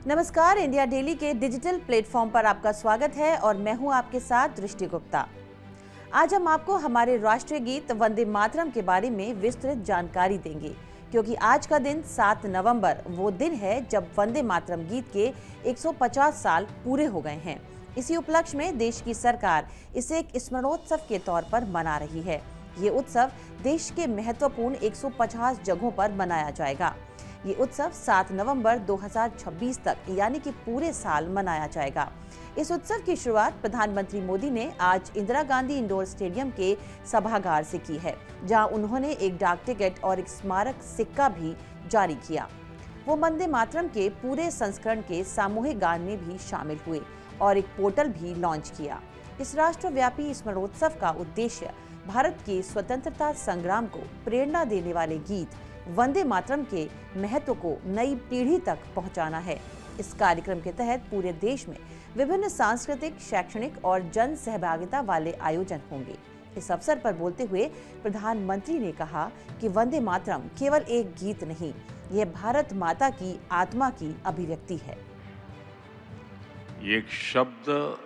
नमस्कार, India daily के digital platform पर आपका स्वागत है और मैं हूं आपके साथ दृष्टि गुप्ता। आज हम आपको हमारे राष्ट्रीय गीत वंदे मातरम के बारे में विस्तृत जानकारी देंगे, क्योंकि आज का दिन 7 नवंबर वो दिन है जब वंदे मातरम गीत के 150 साल पूरे हो गए हैं। इसी उपलक्ष्य में देश की सरकार इसे एक स्मरणोत्सव के तौर पर मना रही है। ये उत्सव देश के महत्वपूर्ण 150 जगहों पर मनाया जाएगा। ये उत्सव 7 नवंबर 2026 तक यानी कि पूरे साल मनाया जाएगा। इस उत्सव की शुरुआत प्रधानमंत्री मोदी ने आज इंदिरा गांधी इंडोर स्टेडियम के सभागार से की है, जहां उन्होंने एक डाक टिकट और एक स्मारक सिक्का भी जारी किया। वो वंदे मातरम के पूरे संस्करण के सामूहिक गान में भी शामिल हुए और एक पोर्टल भी लॉन्च किया। इस राष्ट्रव्यापी स्मरणोत्सव का उद्देश्य भारत के स्वतंत्रता संग्राम को प्रेरणा देने वाले गीत वंदे मातरम के महत्व को नई पीढ़ी तक पहुंचाना है। इस कार्यक्रम के तहत पूरे देश में विभिन्न सांस्कृतिक, शैक्षणिक और जन सहभागिता वाले आयोजन होंगे। इस अवसर पर बोलते हुए प्रधानमंत्री ने कहा कि वंदे मातरम केवल एक गीत नहीं, यह भारत माता की आत्मा की अभिव्यक्ति है। एक शब्द,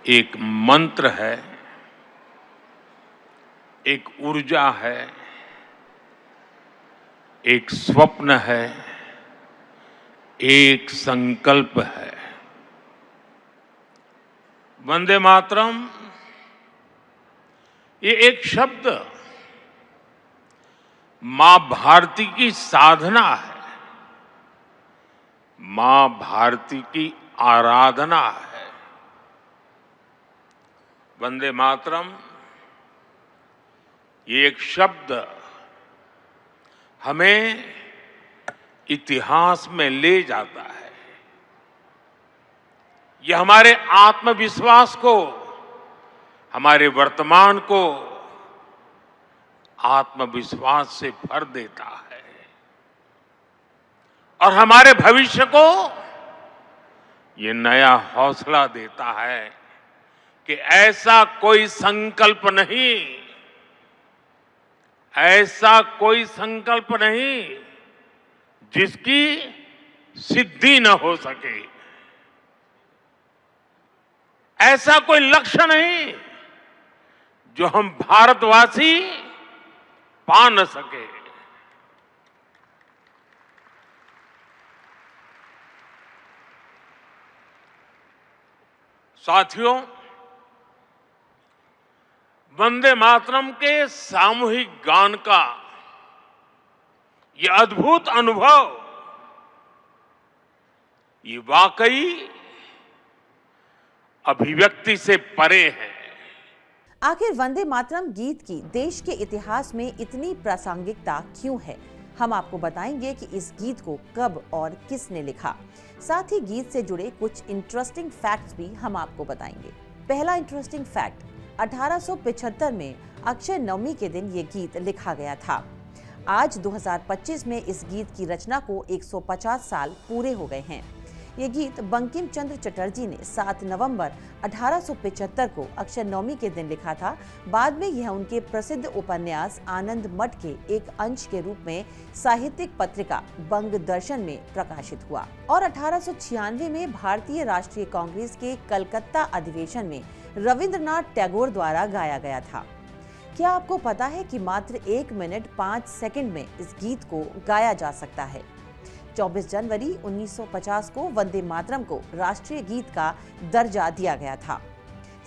एक मंत्र है, एक ऊर्जा है, एक स्वप्न है, एक संकल्प है। वंदे मातरम ये एक शब्द मां भारती की साधना है, मां भारती की आराधना है। वंदे मातरम ये एक शब्द हमें इतिहास में ले जाता है। यह हमारे आत्मविश्वास को, हमारे वर्तमान को आत्मविश्वास से भर देता है और हमारे भविष्य को ये नया हौसला देता है कि ऐसा कोई संकल्प नहीं, ऐसा कोई संकल्प नहीं जिसकी सिद्धि न हो सके, ऐसा कोई लक्ष्य नहीं जो हम भारतवासी पा न सके। साथियों, वंदे मातरम के सामूहिक गान का ये अद्भुत अनुभव, ये वाकई अभिव्यक्ति से परे है। आखिर वंदे मातरम गीत की देश के इतिहास में इतनी प्रासंगिकता क्यों है? हम आपको बताएंगे कि इस गीत को कब और किसने लिखा। साथ ही गीत से जुड़े कुछ इंटरेस्टिंग फैक्ट्स भी हम आपको बताएंगे। पहला इंटरेस्टिंग फैक्ट, 1875 में अक्षय नवमी के दिन ये गीत लिखा गया था। आज 2025 में इस गीत की रचना को 150 साल पूरे हो गए हैं। ये गीत बंकिम चंद्र चटर्जी ने 7 नवंबर 1875 को अक्षय नवमी के दिन लिखा था। बाद में यह उनके प्रसिद्ध उपन्यास आनंद मठ के एक अंश के रूप में साहित्यिक पत्रिका बंग दर्शन में प्रकाशित हुआ और 1896 में भारतीय राष्ट्रीय कांग्रेस के कलकत्ता अधिवेशन में रविंद्रनाथ टैगोर द्वारा गाया गया था। क्या आपको पता है कि मात्र 1 मिनट 5 सेकंड में इस गीत को गाया जा सकता है? 24 जनवरी 1950 को वंदे मातरम को राष्ट्रीय गीत का दर्जा दिया गया था।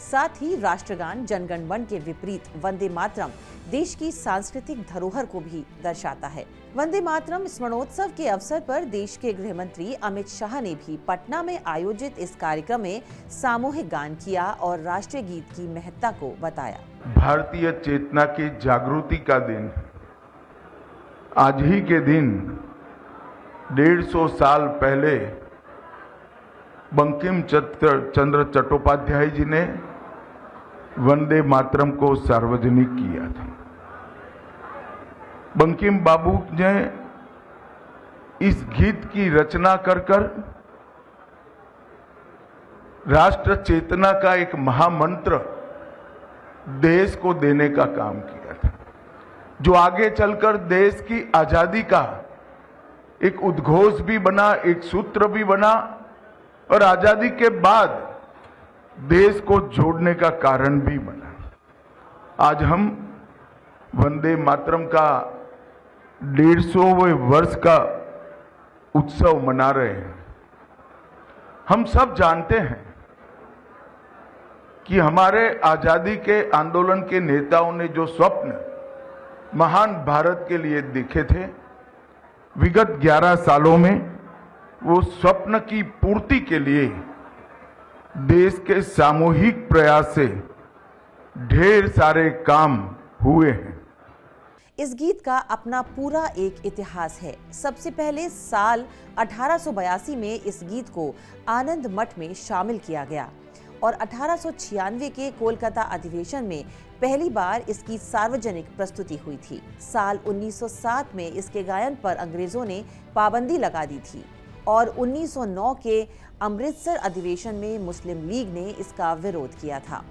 साथ ही राष्ट्रगान जनगण मन के विपरीत वंदे मातरम देश की सांस्कृतिक धरोहर को भी दर्शाता है। वंदे मातरम स्मरणोत्सव के अवसर पर देश के गृह मंत्री अमित शाह ने भी पटना में आयोजित इस कार्यक्रम में सामूहिक गान किया और राष्ट्रीय गीत की महत्ता को बताया। भारतीय चेतना की जागृति का दिन, आज ही के दिन 150 साल पहले बंकिम चंद्र चट्टोपाध्याय जी ने वंदे मातरम को सार्वजनिक किया था। बंकिम बाबू ने इस गीत की रचना कर राष्ट्र चेतना का एक महामंत्र देश को देने का काम किया था, जो आगे चलकर देश की आजादी का एक उद्घोष भी बना, एक सूत्र भी बना और आजादी के बाद देश को जोड़ने का कारण भी बना। आज हम वंदे मातरम का 150वें वर्ष का उत्सव मना रहे हैं। हम सब जानते हैं कि हमारे आजादी के आंदोलन के नेताओं ने जो स्वप्न महान भारत के लिए देखे थे, विगत 11 सालों में वो स्वप्न की पूर्ति के लिए देश के सामूहिक प्रयास से ढेर सारे काम हुए हैं। इस गीत का अपना पूरा एक इतिहास है। सबसे पहले साल 1882 में इस गीत को आनंद मठ में शामिल किया गया और 1896 के कोलकाता अधिवेशन में पहली बार इसकी सार्वजनिक प्रस्तुति हुई थी। साल 1907 में इसके गायन पर अंग्रेजों ने पाबंदी लगा दी थी और 1909 के अमृतसर अधिवेशन में मुस्लिम लीग ने इसका विरोध किया था।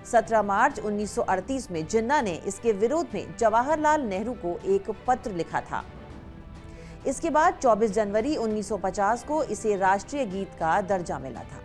17 मार्च 1938 में जिन्ना ने इसके विरोध में जवाहरलाल नेहरू को एक पत्र लिखा था। इसके बाद 24 जनवरी 1950 को इसे राष्ट्रीय गीत का दर्जा मिला था।